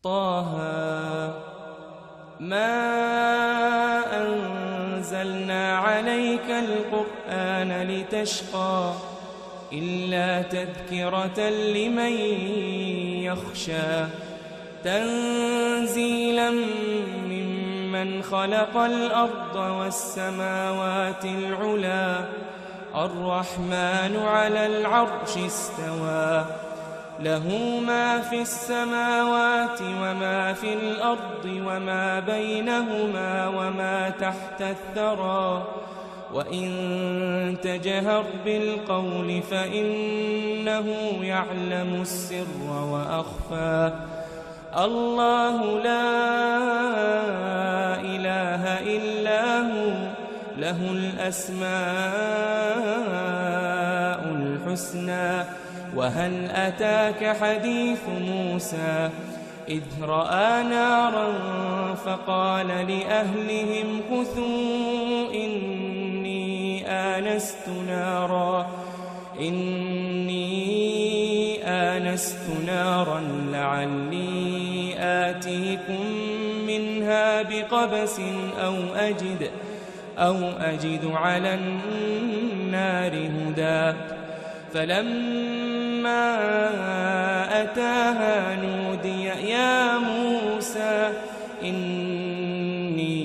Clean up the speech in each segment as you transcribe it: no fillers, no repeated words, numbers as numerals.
طه ما أنزلنا عليك القرآن لتشقى إلا تذكرة لمن يخشى تنزيلا ممن خلق الأرض والسماوات العلى الرحمن على العرش استوى له ما في السماوات وما في الأرض وما بينهما وما تحت الثرى وإن تجهر بالقول فإنه يعلم السر وأخفى الله لا إله إلا هو له الأسماء الحسنى وهل أتاك حديث موسى إذ رأى نارا فقال لأهلهم كثوا إني آنست نارا لعلي آتيكم منها بقبس أو أجد على النار هدى فلما أتاها نودي يا موسى إني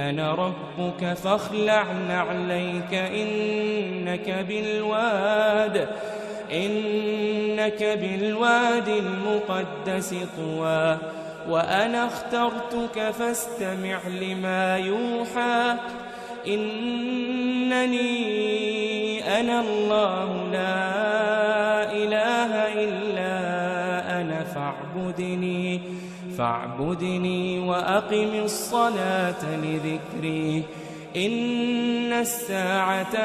أنا ربك فاخلع نعليك إنك بالواد المقدس طوى وأنا اخترتك فاستمع لما يوحى إنني أنا الله لا إله إلا أنا فاعبدني وأقم الصلاة لذكري إن الساعة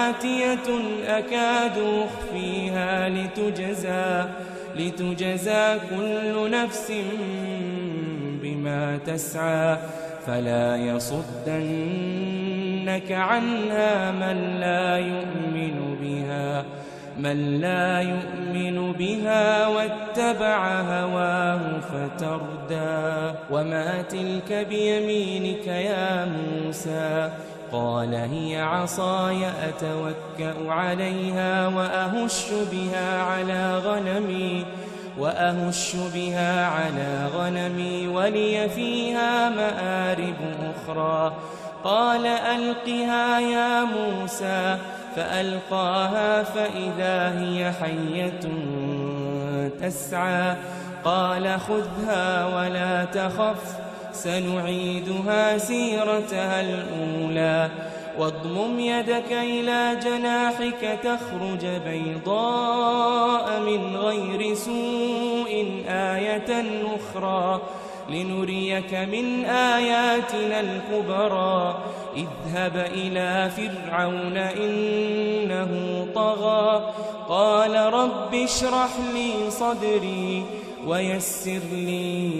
آتية أكاد أخفيها لتجزى كل نفس بما تسعى فلا يصدنك عنها من لا يؤمن بها واتبع هواه فتردى وما تلك بيمينك يا موسى قال هي عصاي أتوكأ عليها وأهش بها على غنمي ولي فيها مآرب أخرى قال ألقها يا موسى فألقاها فإذا هي حية تسعى قال خذها ولا تخف سنعيدها سيرتها الأولى واضمم يدك إلى جناحك تخرج بيضاء من غير سوء آية أخرى لنريك من آياتنا الكبرى اذهب إلى فرعون إنه طغى قال رب اشرح لي صدري ويسر لي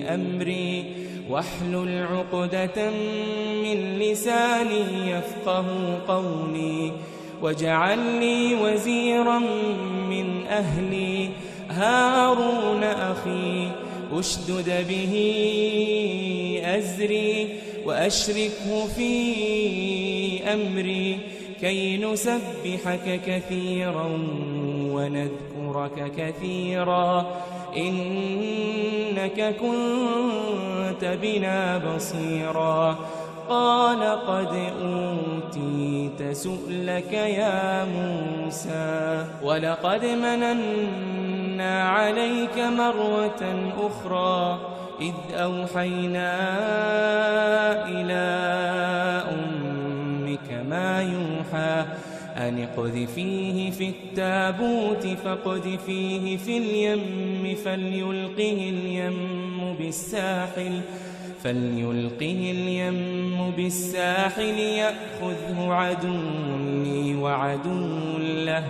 أمري واحلل عقدة من لساني يفقه قولي واجعل لي وزيرا من أهلي هارون أخي أشدد به أزري وأشركه في أمري كي نسبحك كثيرا ونذكرك كثيرا إنك كنت بنا بصيرا قال قد أوتيت سؤلك يا موسى ولقد مننا عليك مرة أخرى إذ أوحينا إلى أمك ما يوحى أن اقذفيه في التابوت فاقذفيه في اليم فليلقه اليم بالساحل يأخذه عدو لي وعدو له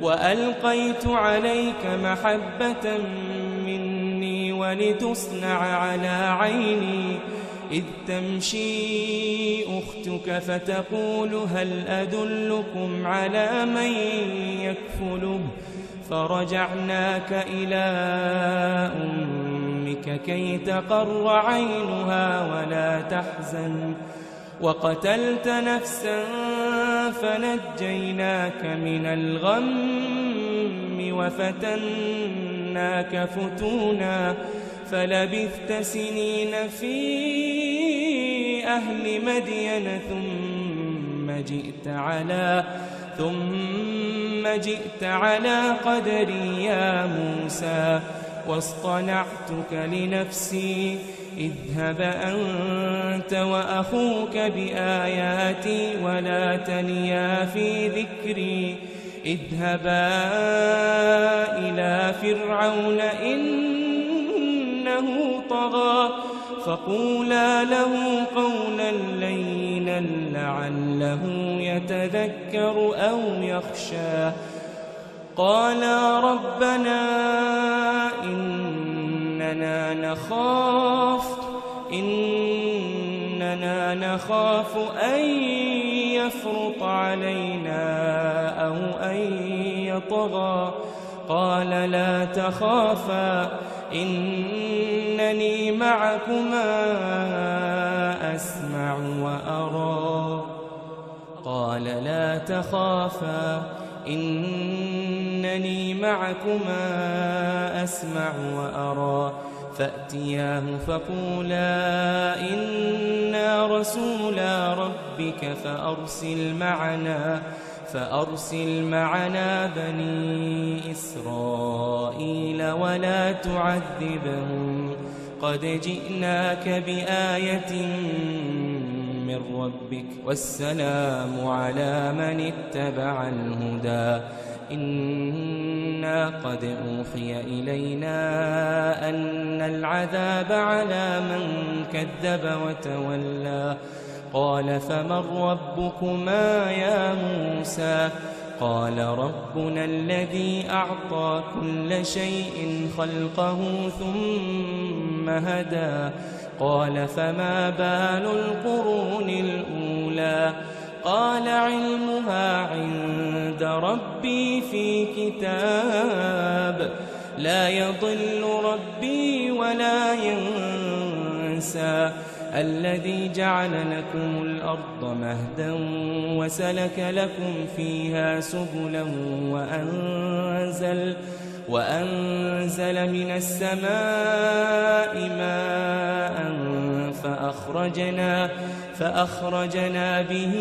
وألقيت عليك محبة مني ولتصنع على عيني إذ تمشي أختك فتقول هل أدلكم على من يكفله فرجعناك إلى أمك كي تقر عينها ولا تحزن وقتلت نفسا فنجيناك من الغم وفتناك فتونا فلبثت سنين في أهل مدين ثم جئت على قدري يا موسى واصطنعتك لنفسي اذهب أنت وأخوك بآياتي ولا تنيا في ذكري اذهبا إلى فرعون إنه طغى فقولا له قولا لينا لعله يتذكر أو يخشى قالا ربنا إننا نخاف أن يفرط علينا أو أن يطغى قال لا تخافا إنني معكما أسمع وأرى قال لا تخافا إنني معكما أسمع وأرى فأتياه فقولا إنا رسولا ربك فأرسل معنا بني إسرائيل ولا تعذبهم قد جئناك بآية من ربك والسلام على من اتبع الهدى إنا قد أوحي إلينا أن العذاب على من كذب وتولى قال فمن ربكما يا موسى قال ربنا الذي أعطى كل شيء خلقه ثم هدى قال فما بال القرون الأولى قال علمها عند ربي في كتاب لا يضل ربي ولا ينسى الذي جعل لكم الأرض مهدا وسلك لكم فيها سبلا وأنزل من السماء ماء فأخرجنا به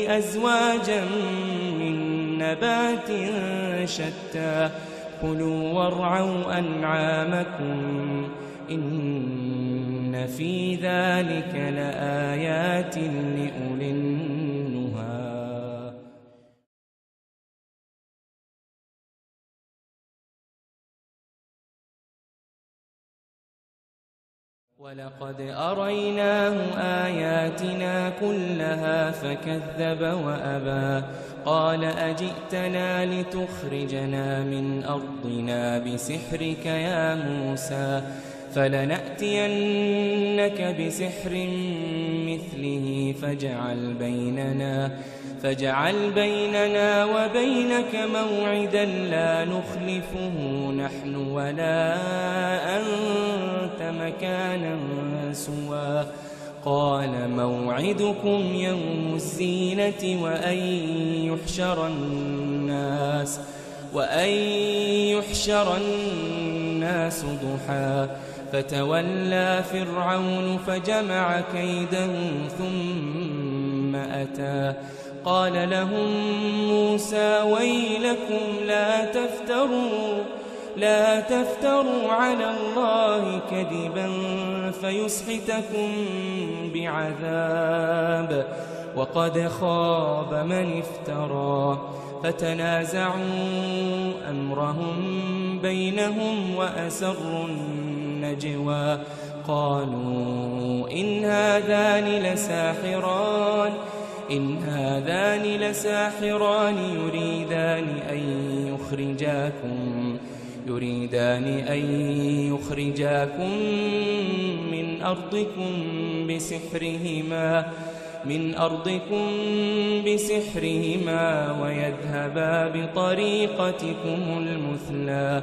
أزواجا من نبات شتى كلوا وارعوا أنعامكم إن في ذلك لآيات لأولي النهى ولقد أريناه آياتنا كلها فكذب وأبى قال أجئتنا لتخرجنا من أرضنا بسحرك يا موسى فلنأتينك بسحر مثله فاجعل بيننا وبينك موعدا لا نخلفه نحن ولا أنت مكانا سوى قال موعدكم يوم الزينة وأن يحشر الناس ضحى فتولى فرعون فجمع كيده ثم أتى قال لهم موسى ويلكم لا تفتروا على الله كذبا فيسحتكم بعذاب وقد خاب من افترى فتنازعوا أمرهم بينهم وأسروا النجوى قالوا إن هذان لساحران يريدان أن يخرجاكم من أرضكم بسحرهما من أرضكم بسحرهما ويذهبا بطريقتكم المثلى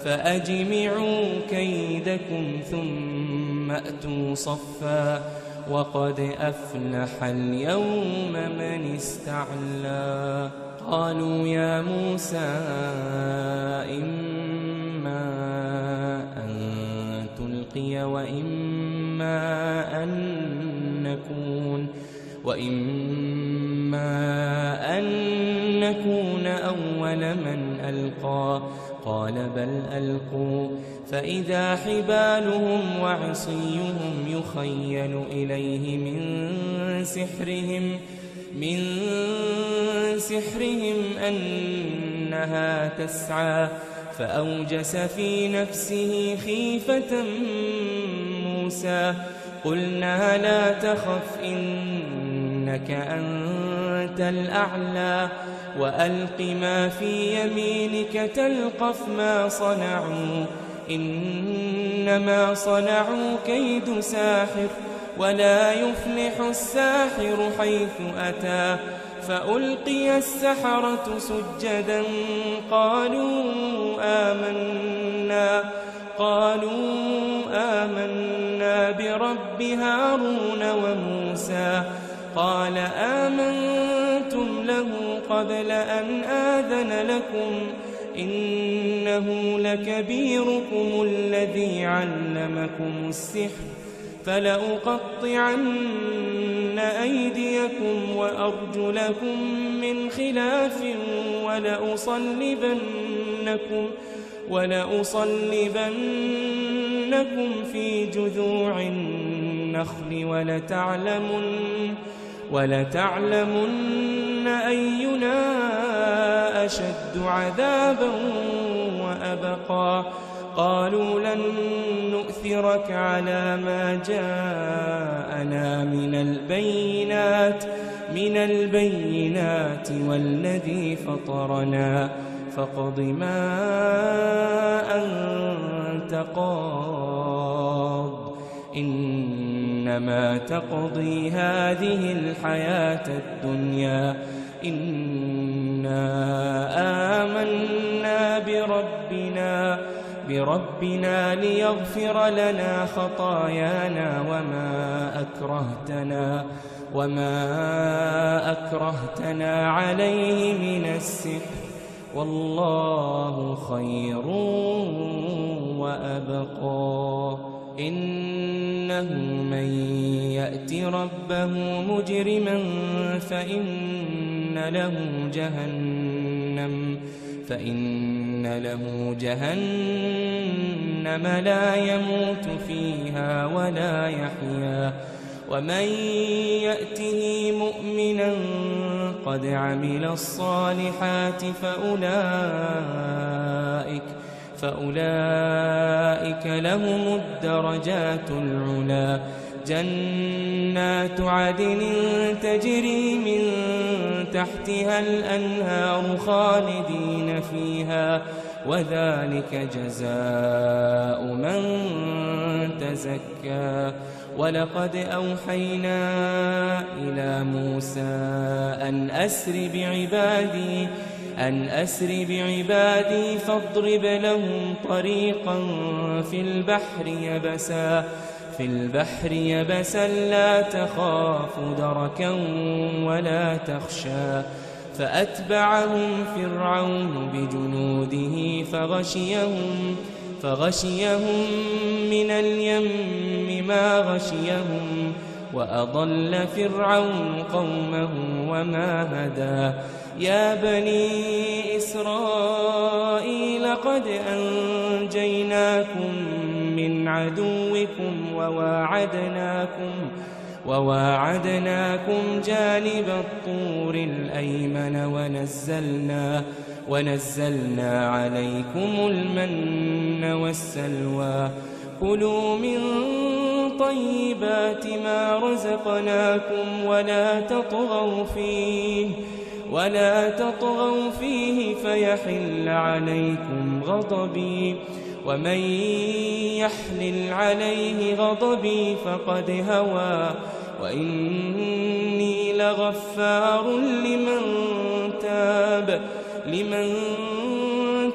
فأجمعوا كيدكم ثم أتوا صفا وقد أفلح اليوم من استعلى. قالوا يا موسى إما أن تلقي وإما أن نكون أول من ألقى. قال بل ألقوا فإذا حبالهم وعصيهم يخيل إليه من سحرهم أنها تسعى فأوجس في نفسه خيفة موسى. قلنا لا تخف إنك أنت الأعلى وألق ما في يمينك تلقف ما صنعوا إنما صنعوا كيد ساحر ولا يفلح الساحر حيث أتى. فألقي السحرة سجدا قالوا آمنا برب هارون وموسى. قال آمنتم له قبل أن آذن لكم إنه لكبيركم الذي علمكم السحر فلأقطعن أيديكم وأرجلكم من خلاف ولأصلبنكم في جذوع النخل ولتعلمن أينا أشد عذابا وأبقى. قالوا لن نؤثرك على ما جاءنا من البينات والذي فطرنا فاقض ما أنت قاض إنما تقضي هذه الحياة الدنيا إنا آمنا بربنا ليغفر لنا خطايانا وما أكرهتنا عليه من السحر والله خير وأبقى. إنه من يأت ربه مجرما فإن له جهنم لا يموت فيها ولا يحيا. ومن يأته مؤمنا قد عمل الصالحات فأولئك لهم الدرجات العلى. جنات عدن تجري من تحتها الأنهار خالدين فيها وذلك جزاء من تزكى. ولقد أوحينا إلى موسى أن أسر بعبادي فاضرب لهم طريقا في البحر يبسا لا تخاف دركا ولا تخشى. فأتبعهم فرعون بجنوده فغشيهم من اليم ما غشيهم وأضل فرعون قومه وما هدى. يا بني إسرائيل قد أنجيناكم من عدوكم وواعدناكم جانب الطور الأيمن ونزلنا عليكم المن والسلوى. كلوا من طيبات ما رزقناكم ولا تطغوا فيه فيحل عليكم غضبي ومن يحلل عليه غضبي فقد هوى وإني لغفار لمن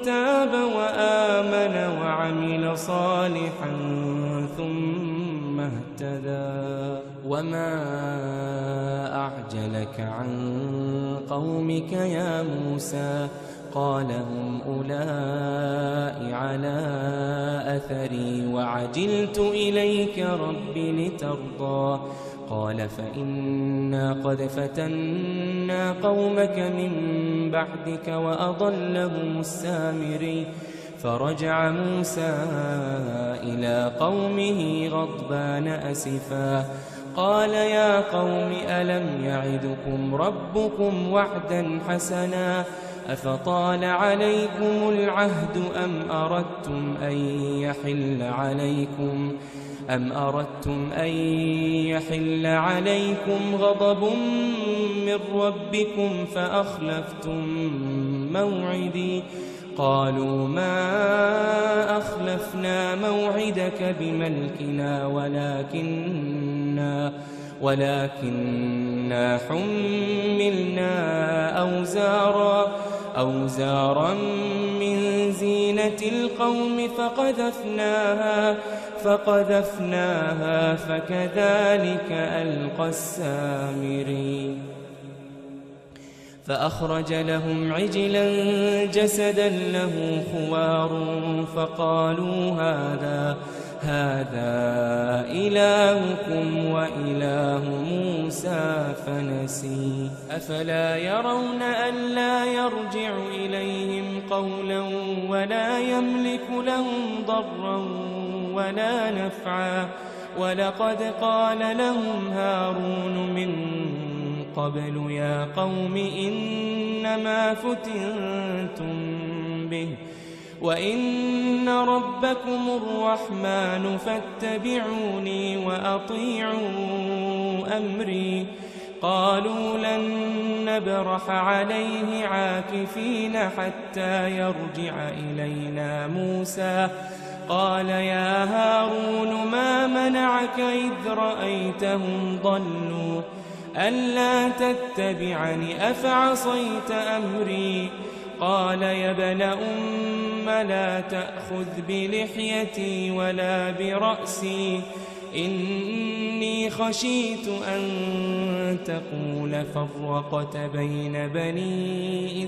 تاب وآمن وعمل صالحا ثم اهتدى وما أعجلك عن قومك يا موسى قال هم أولئك على أثري وعجلت إليك رب لترضى قال فإنا قد فتنا قومك من بعدك وأضلهم السامري فرجع موسى إلى قومه غضبان أسفا قال يا قوم ألم يعدكم ربكم وعدا حسنا أفطال عليكم العهد أم أردتم أن يحل عليكم غضب من ربكم فأخلفتم موعدي قالوا ما أخلفنا موعدك بملكنا ولكننا حملنا أوزارا من زينة القوم فقذفناها فكذلك ألقى السامري فأخرج لهم عجلا جسدا له خوار فقالوا هذا إلهكم وإله موسى فنسي أفلا يرون ألا يرجع إليهم قولا ولا يملك لهم ضرا ولا نفعا ولقد قال لهم هارون من قبل يا قوم إنما فتنتم به وإن ربكم الرحمن فاتبعوني وأطيعوا أمري قالوا لن نبرح عليه عاكفين حتى يرجع إلينا موسى قال يا هارون ما منعك إذ رأيتهم ضلوا ألا تتبعني أفعصيت أمري قال يا ابن أم لا تأخذ بلحيتي ولا برأسي إني خشيت أن تقول فرقت بين بني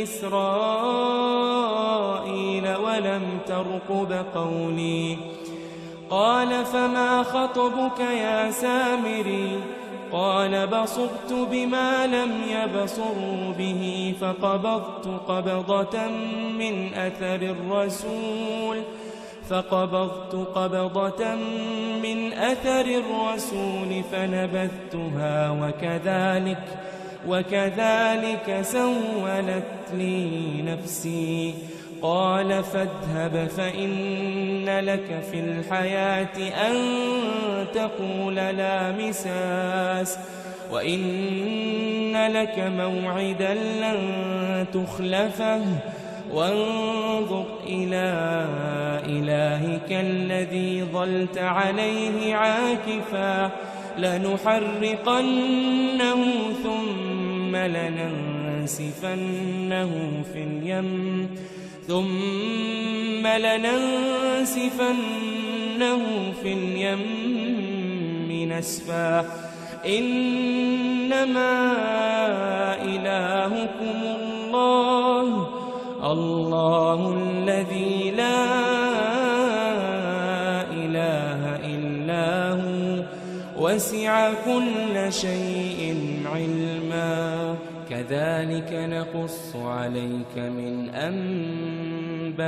إسرائيل ولم ترقب قولي قال فما خطبك يا سامري قال بصرت بما لم يبصروا به فقبضت قبضة من أثر الرسول فنبذتها وكذلك سولت لي نفسي قال فاذهب فإن لك في الحياة أن تقول لا مساس وإن لك موعدا لن تخلفه وانظر إلى إلهك الذي ظلت عليه عاكفا لنحرقنه ثم لننسفنه في اليم نسفا إنما إلهكم الله الذي لا إله إلا هو وسع كل شيء علما كذلك نقص عليك من أنباء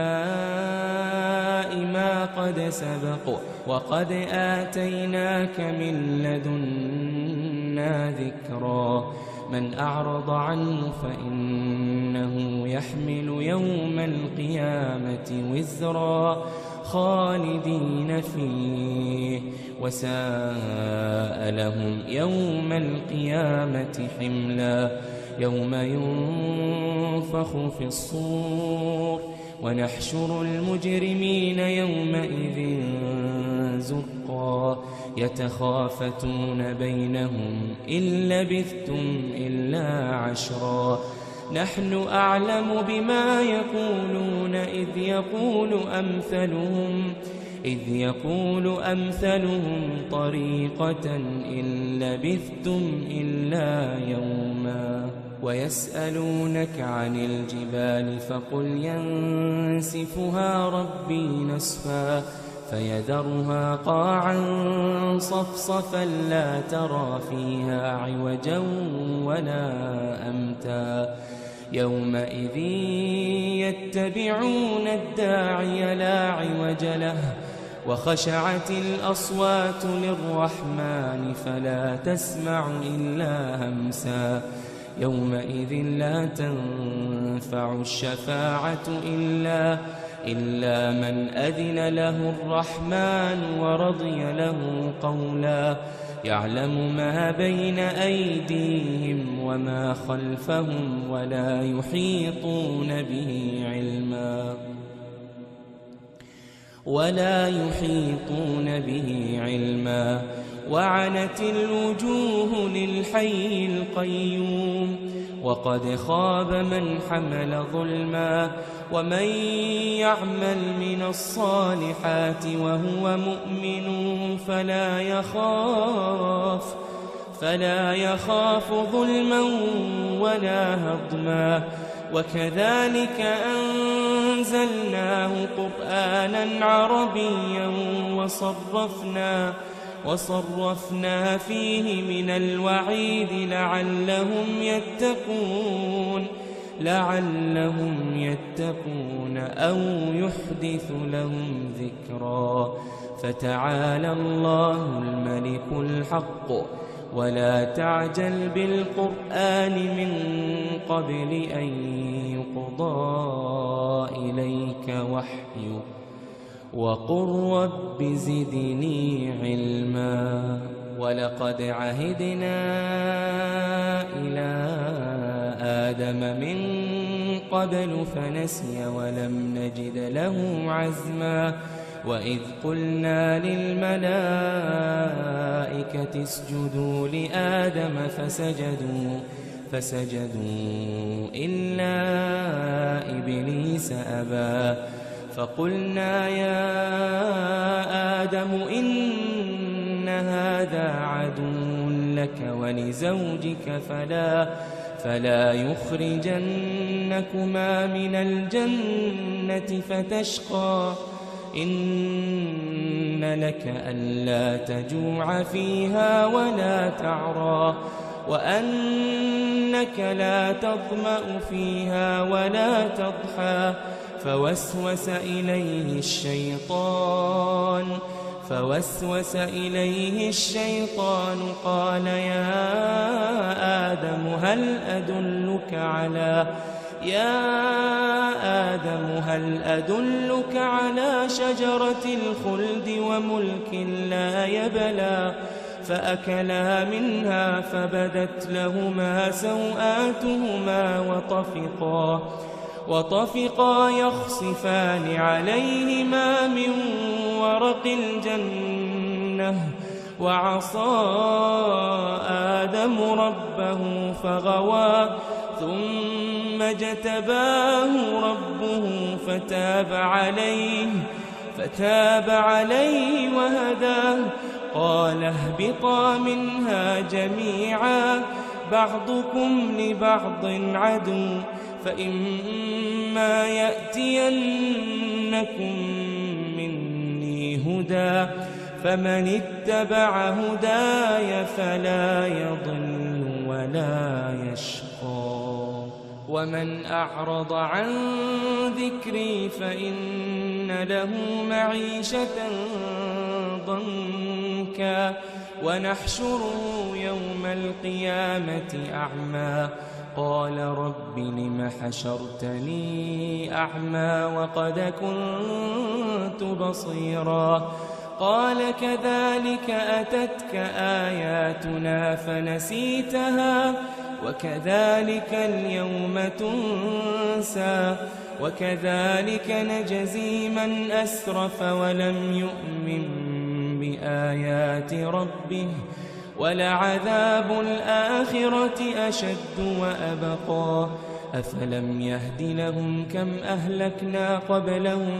ما قد سبق وقد آتيناك من لدنا ذكرا من أعرض عنه فإنه يحمل يوم القيامة وزرا خالدين فيه وساء لهم يوم القيامة حملا يوم ينفخ في الصور ونحشر المجرمين يومئذ زرقا يتخافتون بينهم إن لبثتم إلا عشرا نحن أعلم بما يقولون إذ يقول أمثلهم طريقة إن لبثتم إلا يوما ويسألونك عن الجبال فقل ينسفها ربي نسفا فيذرها قاعا صفصفا لا ترى فيها عوجا ولا أمتا يومئذ يتبعون الداعي لا عوج له وخشعت الأصوات للرحمن فلا تسمع إلا همسا يومئذ لا تنفع الشفاعة إلا من أذن له الرحمن ورضي له قولا يعلم ما بين أيديهم وما خلفهم ولا يحيطون به علما وعنت الوجوه للحي القيوم وقد خاب من حمل ظلما ومن يعمل من الصالحات وهو مؤمن فلا يخاف ظلما ولا هضما وكذلك أنزلناه قرآنا عربيا وصرفنا فيه من الوعيد لعلهم يتقون أو يحدث لهم ذكرا فتعالى الله الملك الحق ولا تعجل بالقرآن من قبل أن يقضى إليك وحيه وقل رب زدني علما ولقد عهدنا إلى آدم من قبل فنسي ولم نجد له عزما وإذ قلنا للملائكة اسجدوا لآدم فسجدوا إلا إبليس أبى فقلنا يا آدم إن هذا عدو لك ولزوجك فلا يخرجنكما من الجنة فتشقى إن لك ألا تجوع فيها ولا تعرى وأنك لا تظمأ فيها ولا تضحى فوسوس إليه الشيطان قال يا آدم هل أدلك على شجرة الخلد وملك لا يبلى فأكلا منها فبدت لهما سوآتهما وطفقا يخصفان عليهما من ورق الجنة وعصى آدم ربه فغوى ثم اجتباه ربه فتاب عليه وهداه قال اهبطا منها جميعا بعضكم لبعض عدو فإما يأتينكم مني هدى فمن اتبع هداي فلا يضل ولا يشقى ومن أعرض عن ذكري فإن له معيشة ضنكا ونحشره يوم القيامة أعمى قال رب لم حشرتني أعمى وقد كنت بصيرا قال كذلك أتتك آياتنا فنسيتها وكذلك اليوم تنسى وكذلك نجزي من أسرف ولم يؤمن بآيات ربه ولعذاب الآخرة أشد وأبقى أفلم يهد لهم كم أهلكنا قبلهم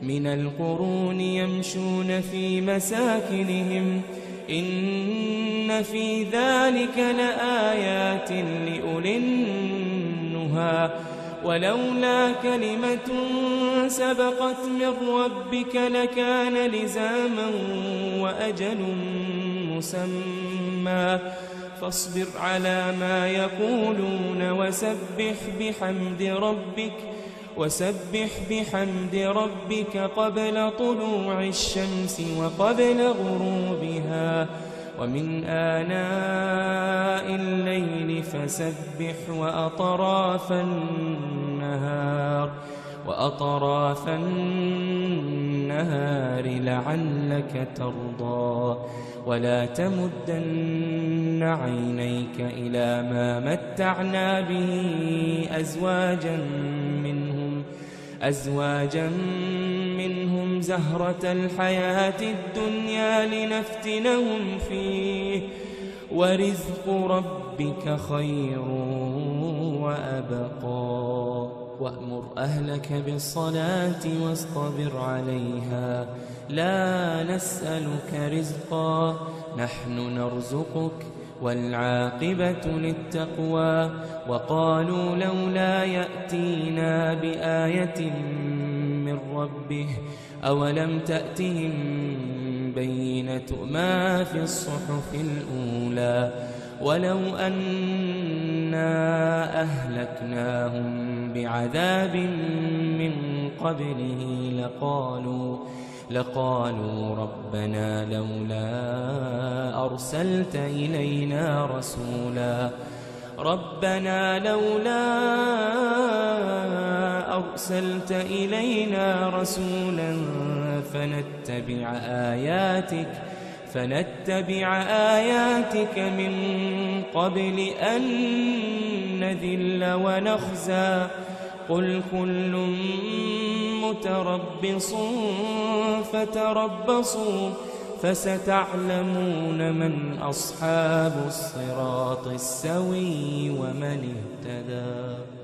من القرون يمشون في مساكنهم إن في ذلك لآيات لأولي النهى ولولا كلمة سبقت من ربك لكان لزاما وأجل مسمى فاصبر على ما يقولون وسبح بحمد ربك قبل طلوع الشمس وقبل غروبها ومن آناء الليل فسبح وأطراف النهار لعلك ترضى ولا تمدن عينيك إلى ما متعنا به أزواجا منهم زهرة الحياة الدنيا لنفتنهم فيه ورزق ربك خير وأبقى وأمر أهلك بالصلاة واصطبر عليها لا نسألك رزقا نحن نرزقك والعاقبة للتقوى وقالوا لولا يأتينا بآية من ربه أولم تأتهم بينة ما في الصحف الأولى ولو أنا أهلكناهم بعذاب من قبله لقالوا ربنا لولا أرسلت إلينا رسولا فنتبع آياتك من قبل أن نذل ونخزى قل كل متربص فتربصوا فستعلمون من أصحاب الصراط السوي ومن اهتدى.